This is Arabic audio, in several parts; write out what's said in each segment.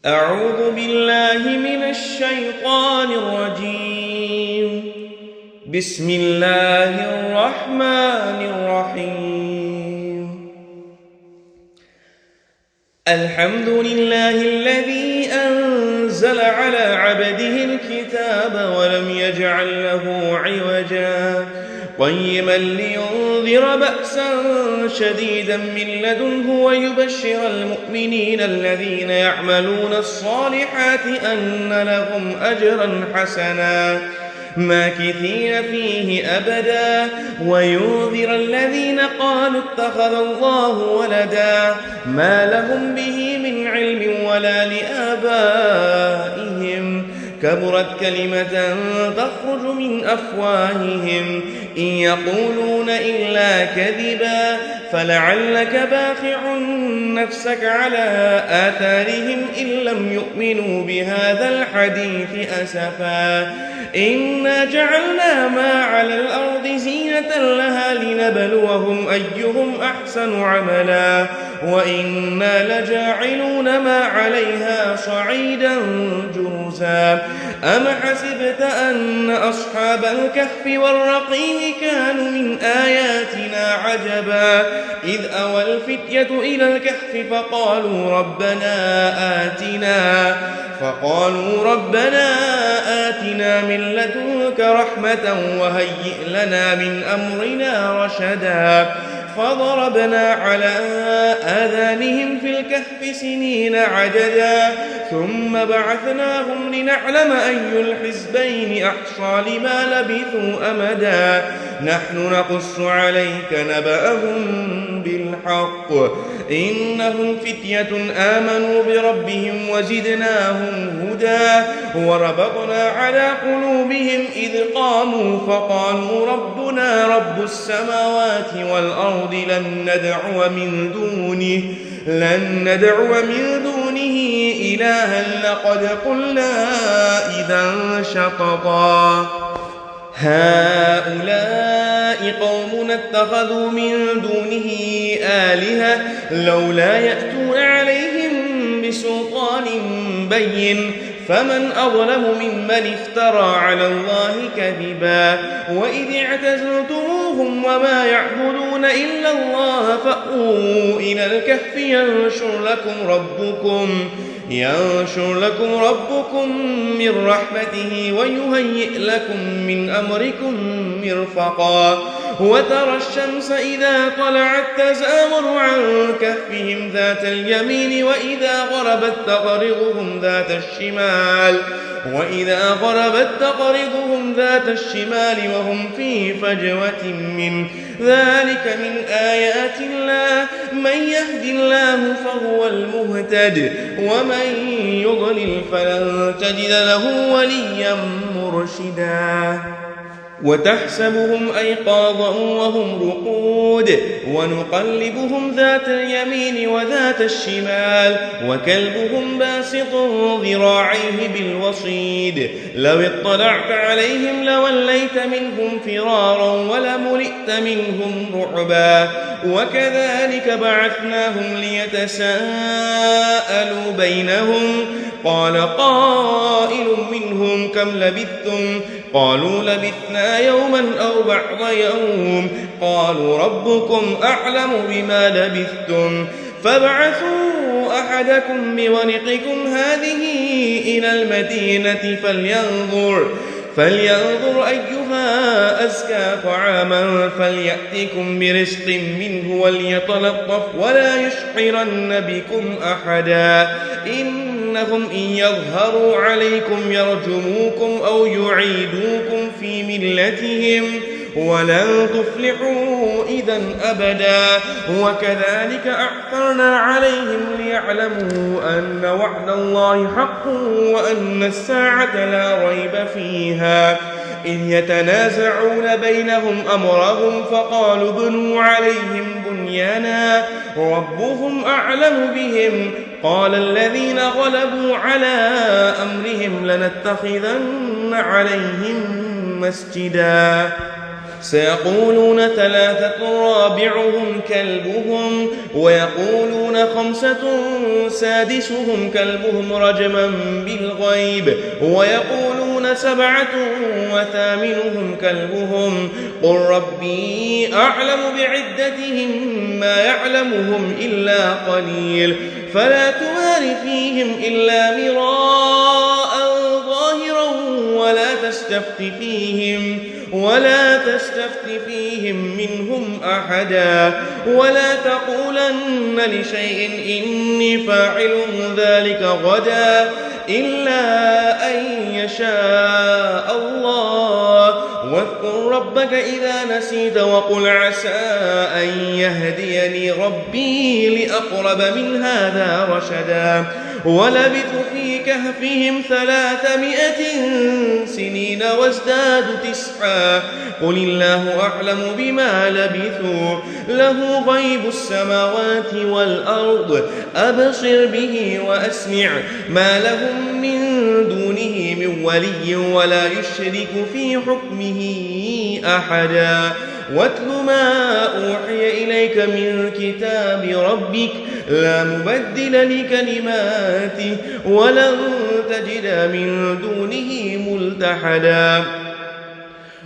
أعوذ بالله من الشيطان الرجيم. بسم الله الرحمن الرحيم. الحمد لله الذي أنزل على عبده الكتاب ولم يجعل له عوجا قيما لينذر بأسا شديدا من لدنه ويبشر المؤمنين الذين يعملون الصالحات أن لهم أجرا حسنا ماكثين فيه أبدا وينذر الذين قالوا اتخذ الله ولدا ما لهم به من علم ولا لآبائهم كبرت كلمة تخرج من أفواههم إن يقولون إلا كذبا فلعلك باخع نفسك على آثارهم إن لم يؤمنوا بهذا الحديث أسفا إنا جعلنا ما على الأرض زينة لها لنبلوهم أيهم أحسن عملا وإنا لجاعلون ما عليها صعيدا جرزا أم حسبت أن أصحاب الكهف والرقيم كانوا من آياتنا عجبا إذ أوى الفتية إلى الكهف فقالوا ربنا آتنا من لدنك رحمة وهيئ لنا من أمرنا رشدا فضربنا على آذانهم في الكهف سنين عددا ثم بعثناهم لنعلم أي الحزبين أحصى لما لبثوا أمدا نحن نقص عليك نبأهم بالحق إنهم فتية آمنوا بربهم وزدناهم هدى وربطنا على قلوبهم إذ قاموا فقالوا ربنا رب السماوات والأرض لن ندعو من دونه إلها لقد قلنا إذا شططا هؤلاء قومنا اتخذوا من دونه آلهة لولا يأتون عليهم بسلطان بين فمن أظلم ممن افترى على الله كذبا وإذ اعتزلتموهم وما يعبدون إلا الله فأووا إلى الكهف ينشر لكم ربكم من رحمته ويهيئ لكم من أمركم مرفقا وترى الشمس إذا طلعت تزاور عن كهفهم ذات اليمين وإذا غربت تقرضهم ذات الشمال وهم في فجوة منه ذلك من آيات الله من يهد الله فهو المهتد ومن يضلل فلن تجد له وليا مرشدا وتحسبهم أيقاظا وهم رقود ونقلبهم ذات اليمين وذات الشمال وكلبهم باسط ذراعيه بالوصيد لو اطلعت عليهم لوليت منهم فرارا ولملئت منهم رعبا وكذلك بعثناهم ليتساءلوا بينهم قال قائل منهم كم لبثتم قالوا لبثنا يوما أو بعض يوم قالوا ربكم أعلم بما لبثتم فابعثوا أحدكم بورقكم هذه إلى المدينة فلينظر أيها أزكى طعاما فليأتكم برزق منه وليتلطف ولا يشعرن بكم أحدا إنهم إن يظهروا عليكم يرجموكم أو يعيدوكم في ملتهم ولن تفلحوا إذا أبدا وكذلك أعثرنا عليهم ليعلموا أن وعد الله حق وأن الساعة لا ريب فيها إذ يتنازعون بينهم أمرهم فقالوا ابنوا عليهم بنيانا ربهم أعلم بهم قال الذين غلبوا على أمرهم لنتخذن عليهم مسجدا سيقولون 3 رابعهم كلبهم ويقولون 5 سادسهم كلبهم رجما بالغيب ويقولون 7 وثامنهم كلبهم قل ربي أعلم بعدتهم ما يعلمهم إلا قليل فلا تمار فيهم إلا مراء ظاهرا ولا تستفت فيهم منهم أحدا ولا تقولن لشيء إني فاعل ذلك غدا إلا أن يشاء الله واذكر ربك إذا نسيت وقل عسى أن يهديني ربي لأقرب من هذا رشدا ولبثوا في كهفهم 300 سنين وازدادوا 9 قل الله أعلم بما لبثوا له غيب السماوات والأرض أبصر به وأسمع ما لهم من دونه من ولي ولا يشرك في حكمه أحدا واتل ما أوحي إليك من كتاب ربك لا مبدل لكلماته ولن تجد من دونه ملتحدا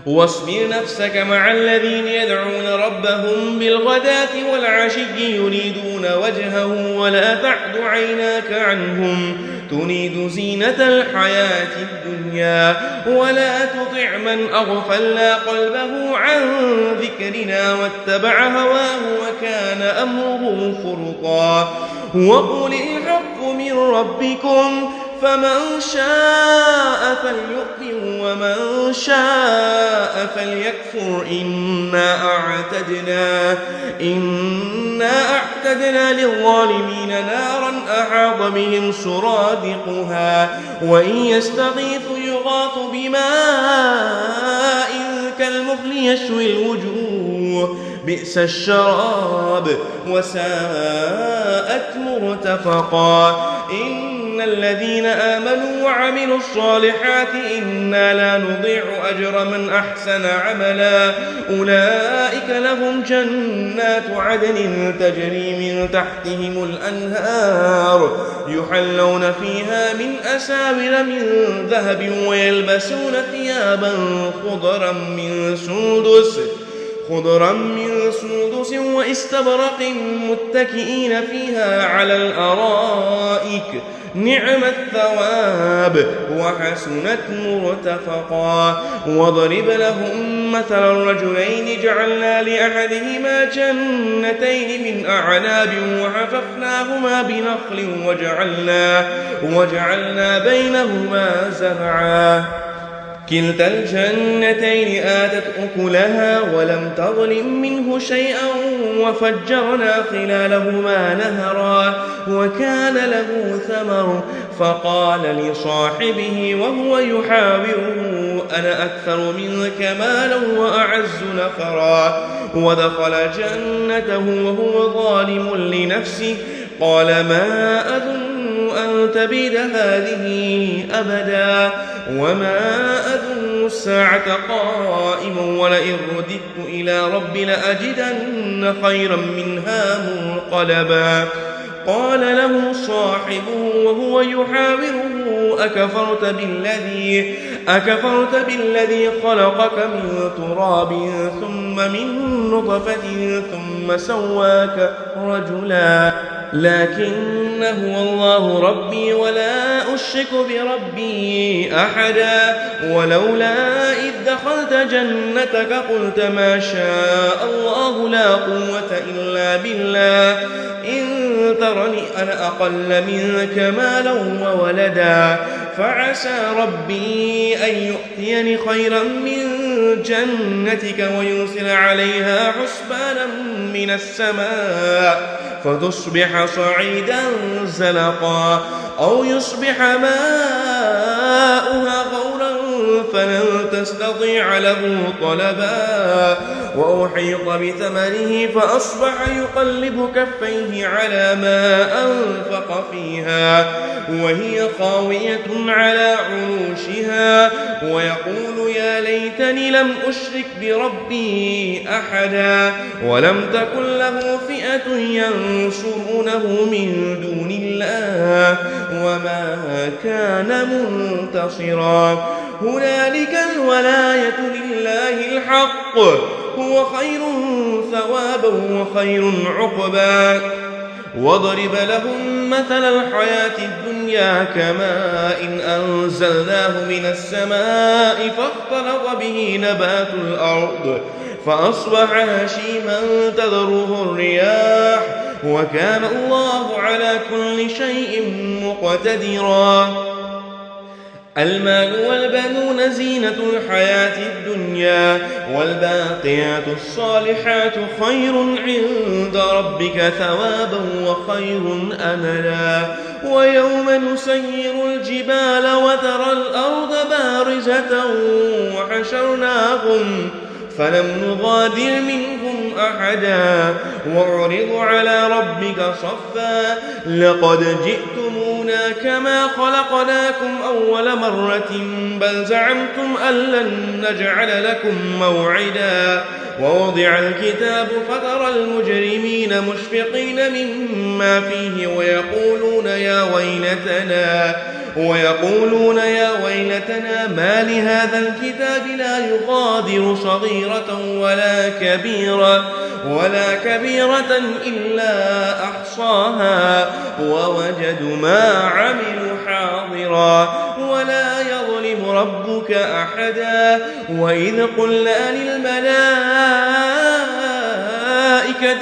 واصبر نفسك مع الذين يدعون ربهم بالغداة والعشي يريدون وجهه ولا تعد عيناك عنهم تريد زينة الحياة الدنيا ولا تطع من أغفلنا قلبه عن ذكرنا واتبع هواه وكان أمره فرطا وقل الحق من ربكم فمن شاء فليؤمن ومن شاء فليكفر إنا أعتدنا للظالمين نارا أحاط بهم سرادقها وإن يستغيثوا يغاثوا بماء كالمهل يشوي الوجوه بئس الشراب وساءت مرتفقا إن الذين آمنوا وعملوا الصالحات إنا لا نضيع أجر من أحسن عملا أولئك لهم جنات عدن تجري من تحتهم الأنهار يحلون فيها من أساور من ذهب ويلبسون ثيابا خضرا من سندس واستبرق متكئين فيها على الأرائك نعم الثواب وحسنت مرتفقا وضرب لهم مثل الرجلين جعلنا لأحدهما جنتين من أعناب وحففناهما بنخل وجعلنا بينهما زرعا كلتا الجنتين آتت أكلها ولم تظلم منه شيئا وفجرنا خلالهما نهرا وكان له ثمر فقال لصاحبه وهو يحاوره أنا أكثر منك مالا وأعز نفرا ودخل جنته وهو ظالم لنفسه قال ما أظن أن تبيد هذه أبدا وما أظن الساعة قائما ولئن رددت إلى ربي لأجدن خيرا منها منقلبا قال له صاحبه وهو يحاوره أكفرت بالذي خلقك من تراب ثم من نطفة ثم سواك رجلا لكن هو الله ربي ولا أشرك بربي أحدا ولولا إذ دخلت جنتك قلت ما شاء الله لا قوة إلا بالله إن ترني أنا أقل منك مالا وولدا فعسى ربي أن يؤتيني خيرا من جنتك ويرسل عليها حسبانا من السماء فتصبح صعيدا زلقا أو يصبح ماؤها غورا فلن تستطيع له طلبا وأحيط بثمره فأصبح يقلب كفيه على ما أنفق فيها وهي خاوية على عروشها ويقول يا ليتني لم أشرك بربي أحدا ولم تكن له فئة ينصرونه من دون الله وما كان منتصرا هنالك الولاية لله الحق هو خير ثوابا وخير عقبا واضرب لهم مثل الحياة الدنيا كماء إن أنزلناه من السماء فاختلط به نبات الأرض فأصبح هشيما تذروه الرياح وكان الله على كل شيء مقتدرا المال والبنون زينة الحياة الدنيا والباقيات الصالحات خير عند ربك ثوابا وخير أملا ويوم نسير الجبال وترى الأرض بارزة وحشرناهم فلم نغادر منهم أحدا وعرضوا على ربك صفا لقد جئتمونا كما خلقناكم أول مرة بل زعمتم أن لن نجعل لكم موعدا ووضع الكتاب فترى المجرمين مشفقين مما فيه ويقولون يا ويلتنا ما لهذا الكتاب لا يغادر صغيرة ولا كبيرة إلا أحصاها ووجدوا ما عملوا حاضرا ولا يظلم ربك أحدا وإذ قلنا للملائكة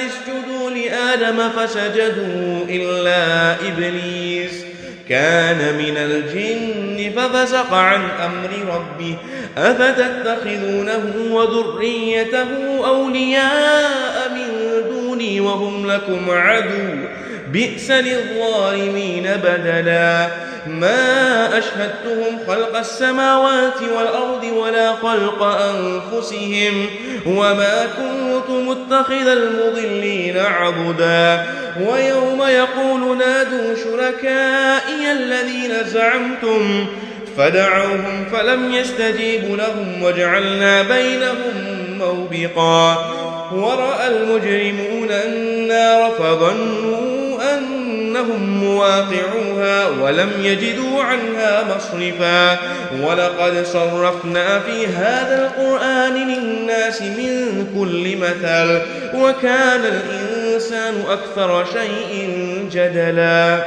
اسجدوا لآدم فسجدوا إلا إبليس كان من الجن ففسق عن أمر ربه أفتتخذونه وذريته أولياء من دوني وهم لكم عدو بئس للظالمين بدلا ما أشهدتهم خلق السماوات والأرض ولا خلق أنفسهم وما كنت متخذ المضلين عضدا ويوم يقول نادوا شركائي الذين زعمتم فدعوهم فلم يستجيبوا لهم وجعلنا بينهم موبقا ورأى المجرمون النار فظنوا أنهم مواقعوها ولم يجدوا عنها مصرفا ولقد صرفنا في هذا القرآن للناس من كل مثل وكان الإنسان أكثر شيء جدلا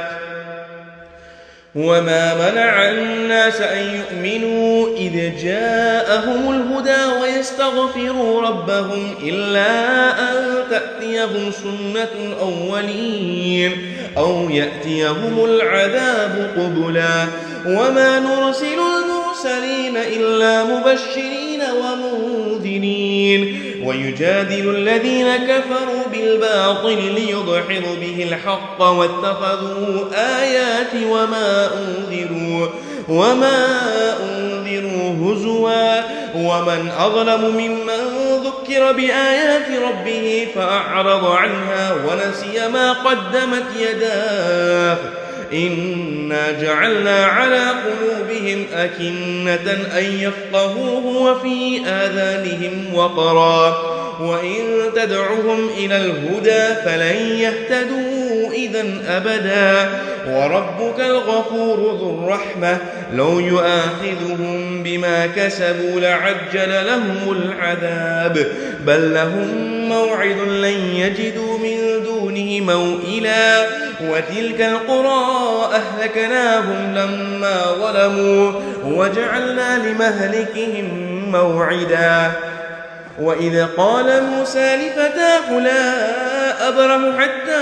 وما منع الناس أن يؤمنوا إذ جاءهم الهدى ويستغفروا ربهم إلا أن تأتيهم سنة الأولين أو يأتيهم العذاب قبلا وما نرسل المرسلين إلا مبشرين ومنذرين ويجادل الذين كفروا بالباطل ليدحضوا به الحق واتخذوا آياتي وما أنذروا هزوا ومن أظلم ممن ذكر بآيات ربه فأعرض عنها ونسي ما قدمت يداه إنا جعلنا على قلوبهم أكنة أن يفقهوه وفي آذانهم وقرا وإن تدعهم إلى الهدى فلن يهتدوا إذا أبدا وربك الغفور ذو الرحمة لو يؤاخذهم بما كسبوا لعجل لهم العذاب بل لهم موعد لن يجدوا من دونه موئلا وتلك القرى أهلكناهم لما ظلموا وجعلنا لمهلكهم موعدا وإذ قال موسى لفتاه لا أبرح حتى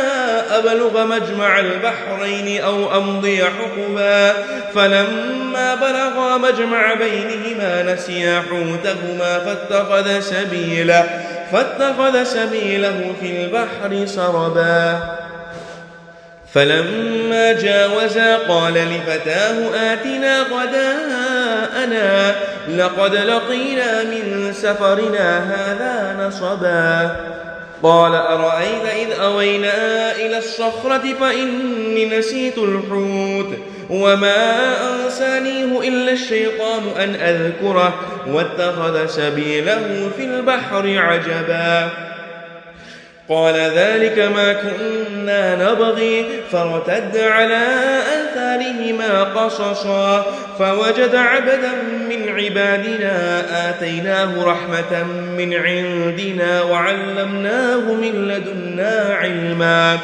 أبلغ مجمع البحرين أو أمضي حقبا فلما بلغا مجمع بينهما نسيا حوتهما فاتخذ سبيله في البحر سربا فلما جاوزا قال لفتاه آتنا غداءنا لقد لقينا من سفرنا هذا نصبا قال أرأيت إذ أوينا إلى الصخرة فإني نسيت الحوت وما أنسانيه إلا الشيطان أن أذكره واتخذ سبيله في البحر عجبا قال ذلك ما كنا نبغي فارتد على آثارهما قصصا فوجد عبدا من عبادنا آتيناه رحمة من عندنا وعلمناه من لدنا علما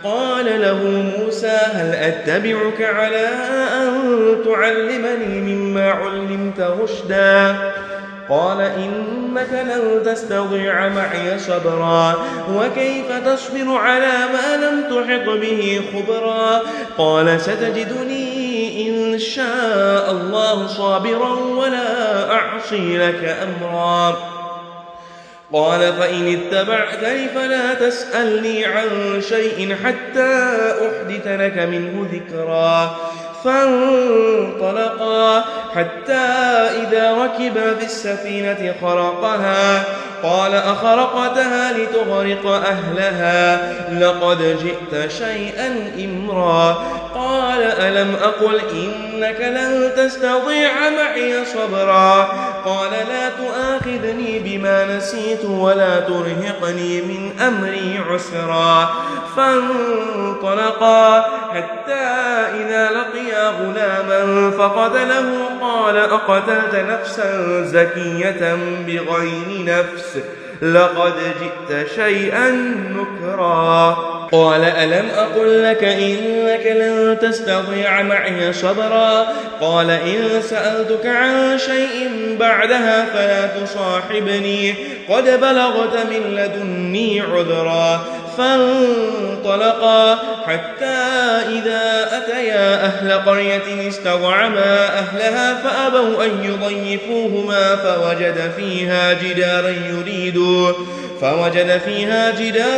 قال له موسى هل أتبعك على أن تعلمني مما علمت رشدا قال إنك لن تستطيع معي صبرا وكيف تصبر على ما لم تحط به خبرا قال ستجدني إن شاء الله صابرا ولا أعصي لك أمرا قال فإن اتبعتني فلا تسألني عن شيء حتى أحدث لك منه ذكرا فانطلقا حتى إذا ركبا في السفينة خرقها قال أخرقتها لتغرق أهلها لقد جئت شيئا إمرا قال ألم أقل إنك لن تستطيع معي صبرا قال لا تؤاخذني بما نسيت ولا ترهقني من أمري عسرا فانطلقا حتى إذا لقيا غلاما فقتله قال أقتلت نفسا زكية بغير نفس لقد جئت شيئا نكرا قال ألم أقل لك إنك لن تستطيع معي صبرا قال إن سألتك عن شيء بعدها فلا تصاحبني قد بلغت من لدني عذرا فانطلقا حتى إذا أتيا أهل قرية استطعما أهلها فأبوا أن يضيفوهما فوجد فيها جدارا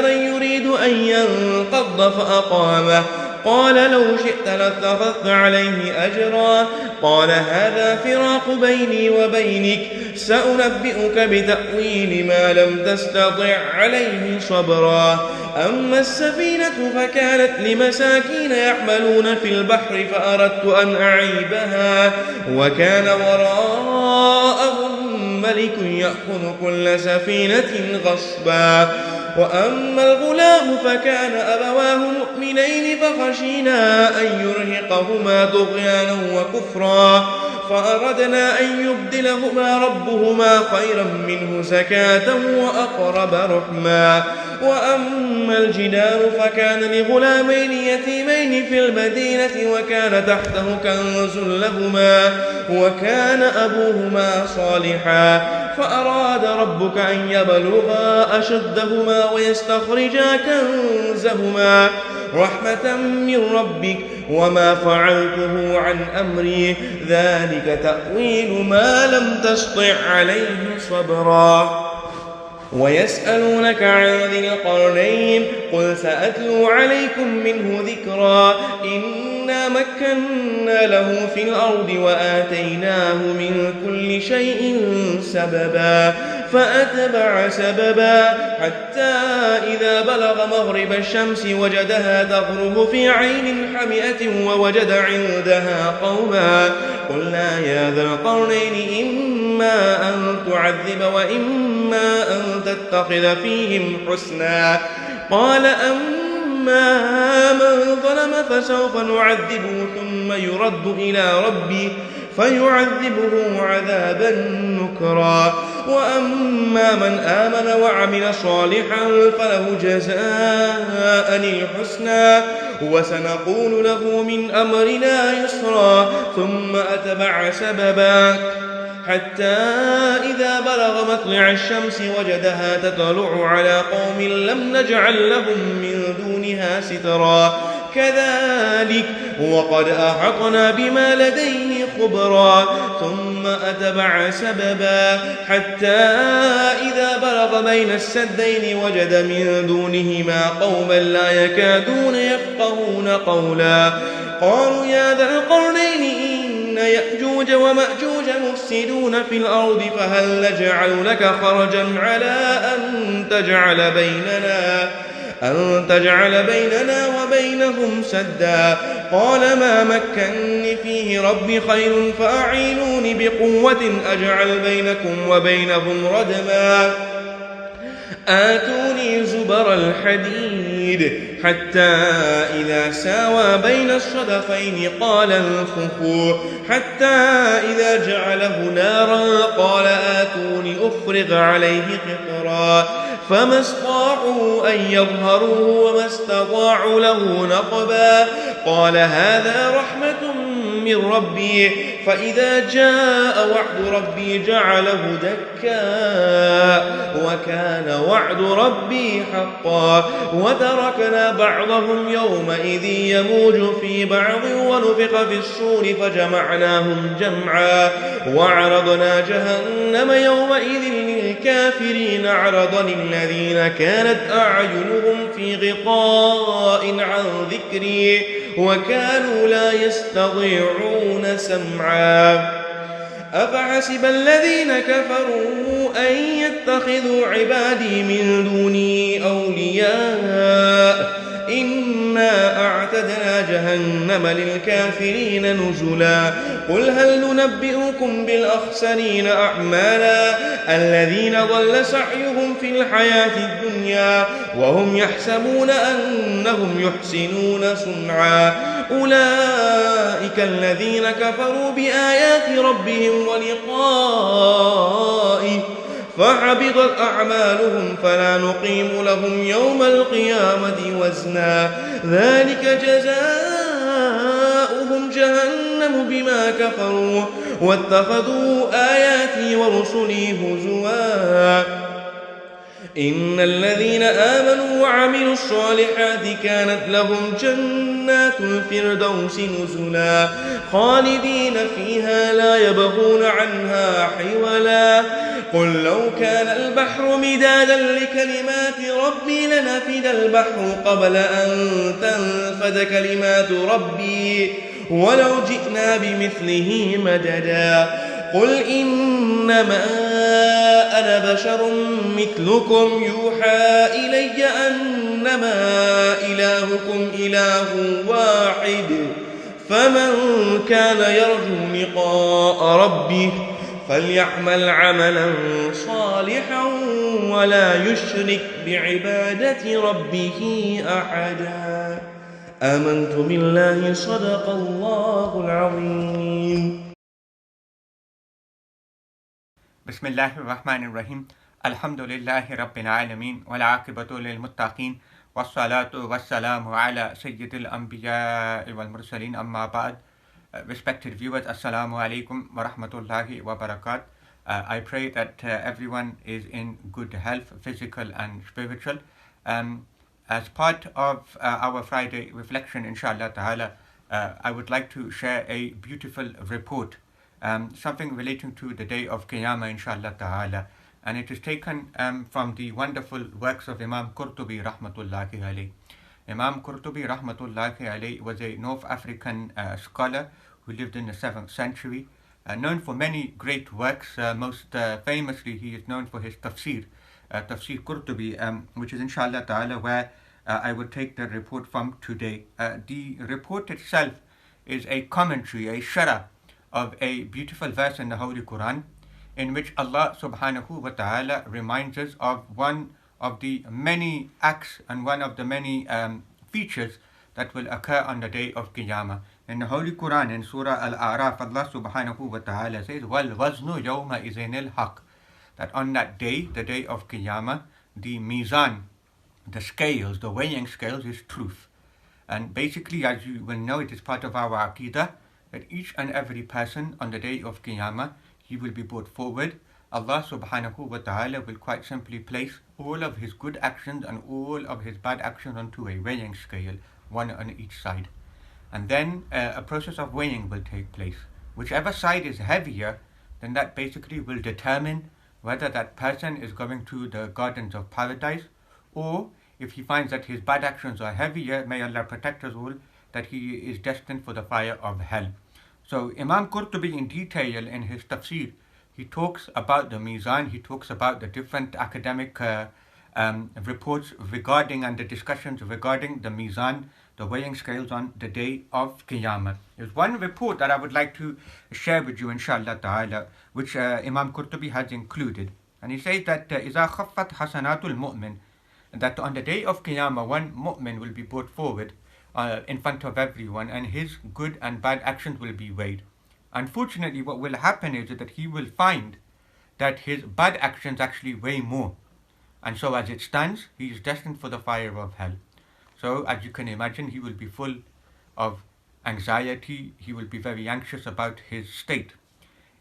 يريد أن ينقض فأقامه قال لو شئت لاتخذت عليه أجرا قال هذا فراق بيني وبينك سأنبئك بتأويل ما لم تستطع عليه صبرا أما السفينة فكانت لمساكين يعملون في البحر فأردت أن أعيبها وكان وراءهم ملك يأخذ كل سفينة غصبا وأما الغلام فكان أبواه مؤمنين فخشينا أن يرهقهما طغيانا وكفرا فأردنا أن يبدلهما ربهما خيرا منه زكاة وأقرب رحما وأما الجدار فكان لغلامين يتيمين في المدينة وكان تحته كنز لهما وكان أبوهما صالحا فأراد ربك أن يبلغا أشدهما ويستخرجا كنزهما رحمة من ربك وما فعلته عن أمري ذلك تأويل ما لم تسطع عليه صبرا ويسألونك عن ذي القرنين قل سأتلو عليكم منه ذكرا إنا مكنا له في الأرض وآتيناه من كل شيء سببا فأتبع سببا حتى إذا بلغ مغرب الشمس وجدها تغرب في عين حمئة ووجد عندها قوما قلنا يا ذا القرنين إما أن تعذب وإما أن تتخذ فيهم حسنا قال أما من ظلم فسوف نعذبه ثم يرد إلى ربي فيعذبه عذابا نكرا وأما من آمن وعمل صالحا فله جزاء الحسنى وسنقول له من أمرنا يسرا ثم أتبع سببا حتى إذا بلغ مطلع الشمس وجدها تطلع على قوم لم نجعل لهم من دونها سترا كذلك وقد أحطنا بما لديه خبرا ثم أتبع سببا حتى إذا بلغ بين السدين وجد من دونهما قوما لا يكادون يفقهون قولا قالوا يا ذا القرنين إن يأجوج ومأجوج مفسدون في الأرض فهل نجعل لك خرجا على أن تجعل بيننا وبينهم سدا قال ما مكنني فيه ربي خير فأعينوني بقوة أجعل بينكم وبينهم ردما آتوني زبر الحديد حتى إذا ساوى بين الصدفين قال انفخوا حتى إذا جعله نارا قال آتوني أفرغ عليه قطرا فما استطاعوا أن يظهروه وما استطاعوا له نقبا قال هذا رحمة من ربي فإذا جاء وعد ربي جعله دكا وكان وعد ربي حقا وتركنا بعضهم يومئذ يموج في بعض ونفخ في الصور فجمعناهم جمعا وعرضنا جهنم يومئذ للكافرين عرضا الذين كانت أعينهم في غطاء عن ذكري وكانوا لا يستطيعون سمعا أفحسب الذين كفروا أن يتخذوا عبادي من دوني أولياء إنا أعتدنا جهنم للكافرين نزلا قل هل ننبئكم بالأخسرين أعمالا الذين ضل سعيهم في الحياة الدنيا وهم يحسبون أنهم يحسنون صنعا أولئك الذين كفروا بآيات ربهم ولقائه فحبطت أعمالهم فلا نقيم لهم يوم القيامة وزنا ذلك جزاؤهم جهنم بما كفروا واتخذوا آياتي ورسلي هزوا إن الذين آمنوا وعملوا الصالحات كانت لهم جنات الفردوس نزلا خالدين فيها لا يبغون عنها حولا قل لو كان البحر مدادا لكلمات ربي لنفد البحر قبل أن تنفد كلمات ربي ولو جئنا بمثله مددا قل إنما أنا بشر مثلكم يوحى إلي أنما إلهكم إله واحد فمن كان يرجو لقاء ربه فليعمل عملا صالحا ولا يشرك بعبادة ربه أحدا آمنت بالله صدق الله العظيم بسم الله الرحمن الرحيم الحمد لله رب العالمين والعاقبة للمتقين والصلاة والسلام على سيد الأنبياء والمرسلين أما بعد. Respected viewers, Assalamu alaikum wa rahmatullahi wa barakatuh. I pray that everyone is in good health, physical and spiritual. As part of our Friday reflection, inshallah ta'ala, I would like to share a beautiful report, something relating to the day of Qiyamah, inshallah ta'ala. And it is taken from the wonderful works of Imam Qurtubi rahmatullahi alayh. Imam Qurtubi rahmatullahi alayh was a North African scholar who lived in the 7th century, known for many great works. Most famously, he is known for his tafsir, Tafsir Qurtubi, which is inshallah ta'ala where I will take the report from today. The report itself is a commentary, a sharah of a beautiful verse in the Holy Quran, in which Allah subhanahu wa ta'ala reminds us of one of the many acts and one of the many features that will occur on the day of Qiyamah. In the Holy Quran, in Surah Al-A'raf, Allah subhanahu wa ta'ala says, وَالْوَزْنُ يَوْمَئِذٍ الْحَقِّ, that on that day, the day of Qiyamah, the mizan, the scales, the weighing scales is truth. And basically, as you will know, it is part of our aqidah that each and every person on the day of Qiyamah, he will be brought forward. Allah subhanahu wa ta'ala will quite simply place all of his good actions and all of his bad actions onto a weighing scale, one on each side. And then a process of weighing will take place. Whichever side is heavier, then that basically will determine whether that person is going to the gardens of paradise, or if he finds that his bad actions are heavier, may Allah protect us all, that he is destined for the fire of hell. So Imam Qurtubi in detail in his tafsir, he talks about the mizan, he talks about the different academic reports regarding and the discussions regarding the mizan, the weighing scales on the day of Qiyamah. There's one report that I would like to share with you, inshallah ta'ala, which Imam Qurtubi has included. And he says that إِذَا خَفَّتْ حَسَنَاتُ الْمُؤْمِنِ, that on the day of Qiyamah, one mu'min will be brought forward in front of everyone, and his good and bad actions will be weighed. Unfortunately, what will happen is that he will find that his bad actions actually weigh more. And so as it stands, he is destined for the fire of hell. So as you can imagine, he will be full of anxiety, he will be very anxious about his state.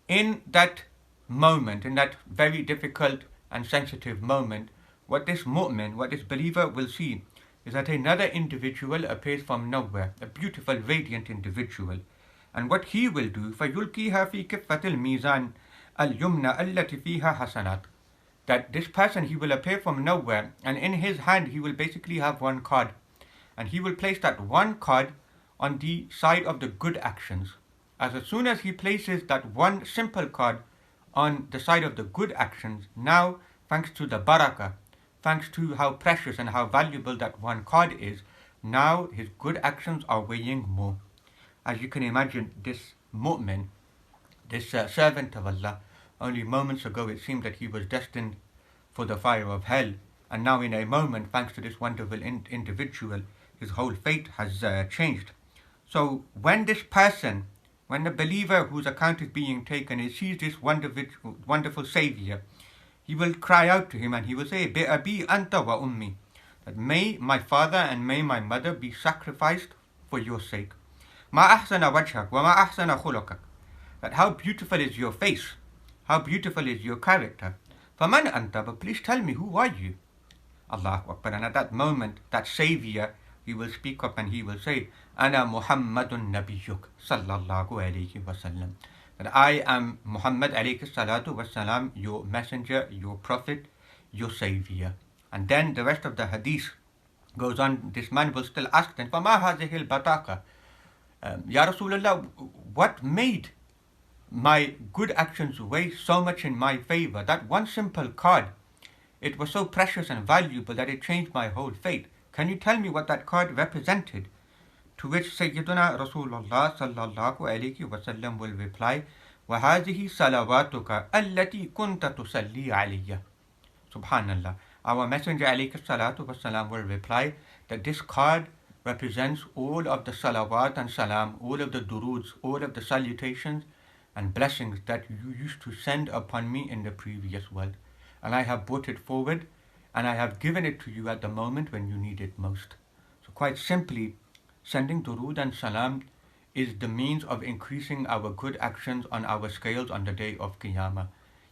In that moment, in that very difficult and sensitive moment, what this mu'min, what this believer will see is that another individual appears from nowhere, a beautiful, radiant individual. And what he will do, فَيُلْقِيهَا فِي كِفَّةِ الْمِيزَانِ الْيُمْنَى الَّتِي فِيهَا حَسَنَاتٍ, that this person, he will appear from nowhere, and in his hand he will basically have one card, and he will place that one card on the side of the good actions. As soon as he places that one simple card on the side of the good actions, now thanks to the barakah, thanks to how precious and how valuable that one card is, now his good actions are weighing more. As you can imagine, this mu'min, this servant of Allah, only moments ago it seemed that he was destined for the fire of hell, and now in a moment, thanks to this wonderful individual, his whole fate has changed. So when this person, when the believer whose account is being taken, he sees this wonderful Savior, he will cry out to him and he will say, Bi anta wa ummi, that may my father and may my mother be sacrificed for your sake. Ma ahsana wajhak wa ma ahsana khulukak, that how beautiful is your face, how beautiful is your character. Faman anta, but please tell me, who are you? Allahu Akbar. And at that moment, that Savior, he will speak up and he will say, Ana Muhammadun Nabiyyuk sallallahu alayhi wa sallam, that I am Muhammad alayhi salatu wa salam, your messenger, your prophet, your Savior. And then the rest of the hadith goes on. This man will still ask them, فَمَا هَذِهِ الْبَطَاقَةِ, Ya Rasulullah, what made my good actions weigh so much in my favor? That one simple card, it was so precious and valuable that it changed my whole fate. Can you tell me what that card represented? To which Sayyiduna Rasulullah sallallahu alayhi wa sallam will reply, وَهَذِهِ صَلَوَاتُكَ الَّتِي كُنْتَ تُصَلِّي عَلَيَّ. Subhanallah. Our Messenger alayhi salatu wa salam will reply that this card represents all of the salawat and salam, all of the duroods, all of the salutations and blessings that you used to send upon me in the previous world. And I have brought it forward and I have given it to you at the moment when you need it most. So quite simply, sending durood and salam is the means of increasing our good actions on our scales on the day of Qiyamah.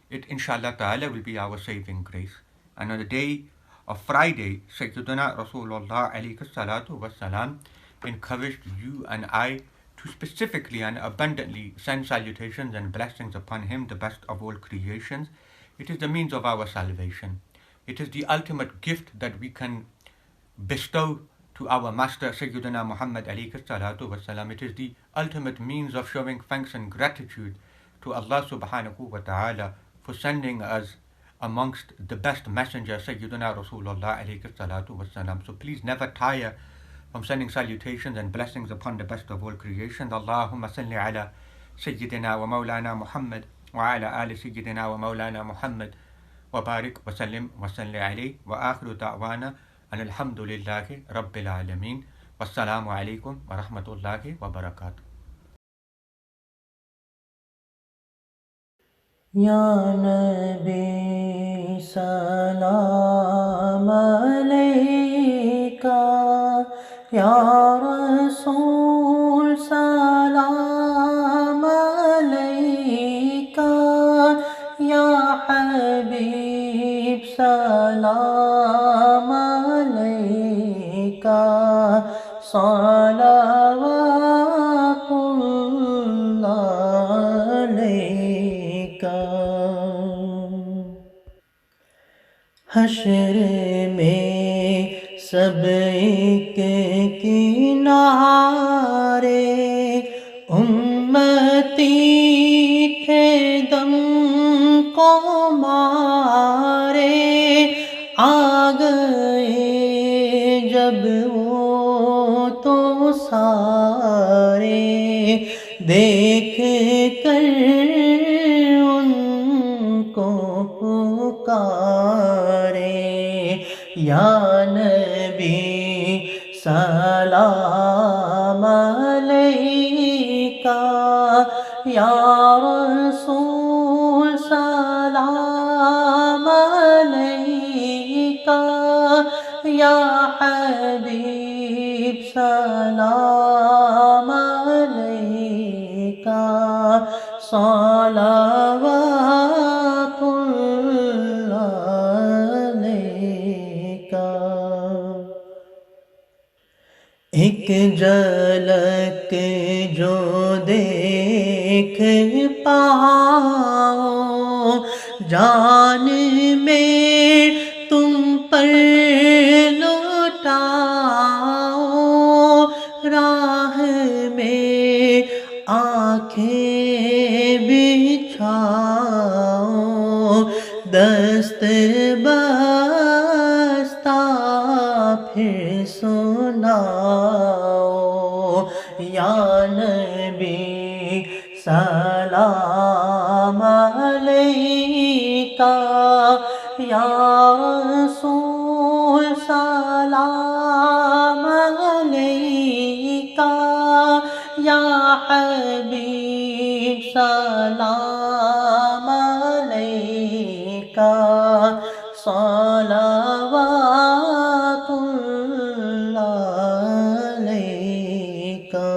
It, inshallah ta'ala, will be our saving grace. And on the day of Friday, Sayyiduna Rasulullah alayhi salatu wa salam encouraged you and I to specifically and abundantly send salutations and blessings upon him, the best of all creations. It is the means of our salvation. It is the ultimate gift that we can bestow to our Master Sayyidina Muhammad alayhi salatu wa salam. It is the ultimate means of showing thanks and gratitude to Allah subhanahu wa ta'ala for sending us amongst the best messenger, Sayyidina Rasulullah alayhi salatu wa salam. So please never tire from sending salutations and blessings upon the best of all creations. Allahumma salli ala Sayyidina wa Mawlana Muhammad wa ala ali Sayyidina wa Mawlana Muhammad wa barik wa sallim wa salli alayhi wa akhiru da'wana and alhamdulillahi rabbil alameen. Wassalamu alaikum wa rahmatullahi wa barakatuh. Ya Nabi salam alayka, Ya Rasul salam alayka, Ya Habib salam alayka, salawatullah alayka. हश्र में सब एक किनारे उम्मत جب وہ تو سارے دیکھ کر ان کو پکارے، یا نبی سلام علیکہ، یا رسول سلام علیکہ، یا حبیب سلام علیکہ، صلوات اللہ علیکہ۔ ایک جھلک جو دیکھ پاؤ، جان میں تم پر لوٹاؤ، راہ میں آنکھیں بچھاؤ، دست بستہ پھر سناؤ، یا نبی سلام علیکہ، یا رسول سلام علیکہ، یا حبیب سلام علیکہ، صلوات اللہ علیکہ۔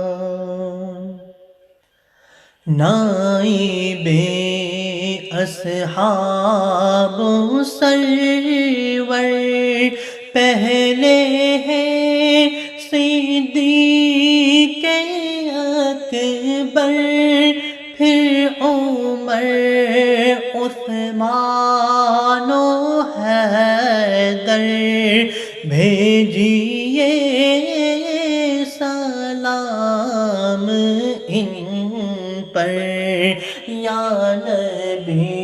نائب اصحاب سرور پہلے ہیں صدیق اکبر، پھر عمر، عثمان و حیدر، بھیجیے سلام ان پر، یا نبی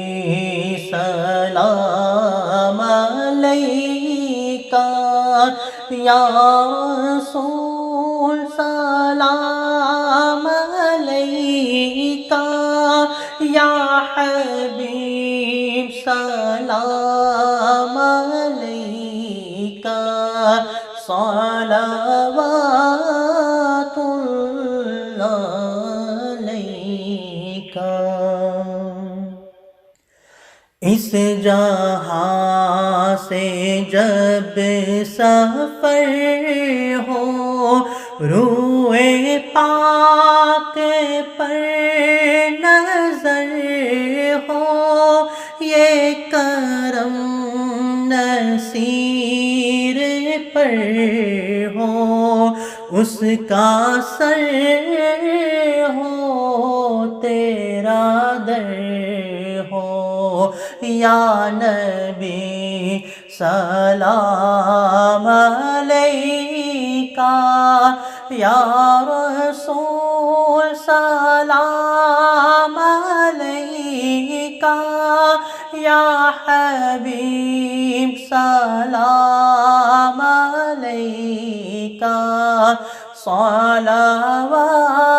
سلام علیکہ، یا رسول سلام علیکہ، یا حبیب سلام علیکہ، صلوات اللہ علیکہ۔ اس جہاں سے جب سفر ہو، روئے پاک پر نظر ہو، یہ کرم نصیر پر ہو، اس کا سر ہو، تیرا در ہو، یا نبی سلام علیکہ، یا رسول سلام علیکہ، یا حبیب سلام علیکہ، صلوات